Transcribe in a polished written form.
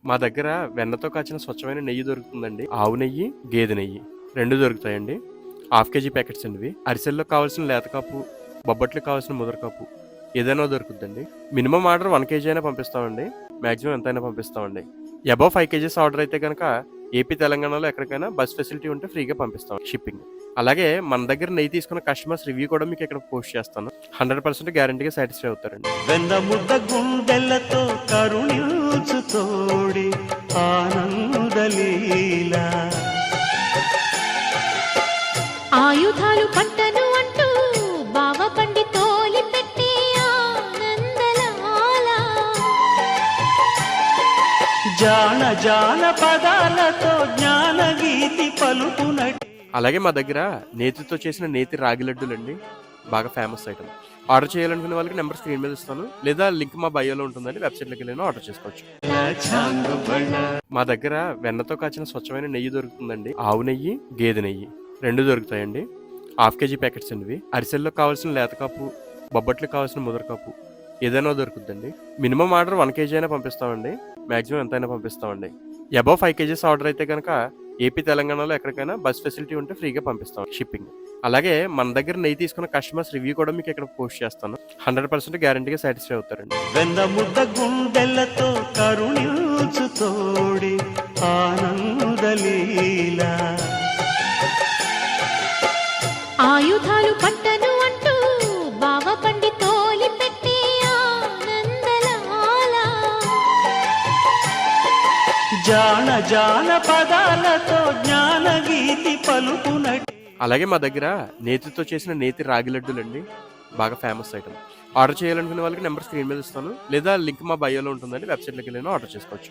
మా దగ్గర వెన్నతో కాచిన స్వచ్ఛమైన నెయ్యి దొరుకుతుందండి. ఆవు నెయ్యి, గేదె నెయ్యి 2 దొరుకుతాయండి. హాఫ్ కేజీ ప్యాకెట్స్ అండి ఇవి. అరిసెల్లో కావాల్సిన లేత కాపు, బొబ్బట్లకు కావాల్సిన ముదర కాపు ఏదైనా దొరుకుద్దండి. మినిమం ఆర్డర్ 1 కేజీ అయినా పంపిస్తామండి. మాక్సిమం ఎంతైనా పంపిస్తామండి. అబవ్ 5 కేజీస్ ఆర్డర్ అయితే కనుక ఏపీ, తెలంగాణలో ఎక్కడికైనా బస్ ఫెసిలిటీ ఉంటే ఫ్రీగా పంపిస్తాం షిప్పింగ్. అలాగే మన దగ్గర నెయ్యి తీసుకున్న కస్టమర్స్ రివ్యూ కూడా మీకు ఇక్కడ పోస్ట్ చేస్తాను. 100% గ్యారంటీగా సాటిస్ఫై అవుతారండి. వెన్నముద్ద గుండెలతో కరుణించు తోడి ఆనందలీల ఆయుధాలు పట్టను అంటూ బావ పండి తోలి పెట్టే ఆనందలాల జాన జాన పదాలతో జ్ఞాన గీతి పలుకునటి. అలాగే మా దగ్గర నేతితో చేసిన నేతి రాగి లడ్డూలండి, బాగా ఫేమస్ ఐటమ్. ఆర్డర్ చేయాలనుకునే వాళ్ళకి నెంబర్ స్క్రీన్ మీద ఇస్తాను, లేదా లింక్ మా బయోలో ఉంటుందండి. వెబ్సైట్లోకి వెళ్ళి ఆర్డర్ చేసుకోవచ్చు. మా దగ్గర వెన్నతో కాచిన స్వచ్ఛమైన నెయ్యి దొరుకుతుందండి. ఆవు నెయ్యి, గేదె నెయ్యి 2 దొరుకుతాయండి. హాఫ్ కేజీ ప్యాకెట్స్ అండి ఇవి. అరిసెల్లో కావాల్సిన లేత కాపు, బొబ్బట్లకు కావాల్సిన ముదర కాపు ఏదైనా దొరుకుద్దండి. మినిమం ఆర్డర్ 1 కేజీ అయినా పంపిస్తామండి. మాక్సిమం ఎంతైనా పంపిస్తామండి. అబవ్ 5 కేజీస్ ఆర్డర్ అయితే కనుక ఏపీ, తెలంగాణలో ఎక్కడికైనా బస్ ఫెసిలిటీ ఉంటే ఫ్రీగా పంపిస్తాం షిప్పింగ్. అలాగే మన దగ్గర నెయ్యి తీసుకున్న కస్టమర్స్ రివ్యూ కూడా మీకు ఇక్కడ పోస్ట్ చేస్తాను. 100% గ్యారంటీగా సాటిస్ఫై అవుతారండి. వెన్నముద్ద గుండెలతో కరుణించు తోడి ఆనందలీల ఆయుధాలు పట్టను అంటూ బావ పండి తోలి పెట్టే ఆనందలాల జాన జాన పదాలతో జ్ఞాన గీతి పలుకునటి. అలాగే మా దగ్గర నేతితో చేసిన నేతి రాగి లడ్డూలండి, బాగా ఫేమస్ ఐటమ్. ఆర్డర్ చేయాలనుకునే వాళ్ళకి నెంబర్ స్క్రీన్ మీద ఇస్తాను, లేదా లింక్ మా బయోలో ఉంటుందండి. వెబ్సైట్లోకి వెళ్ళి ఆర్డర్ చేసుకోవచ్చు.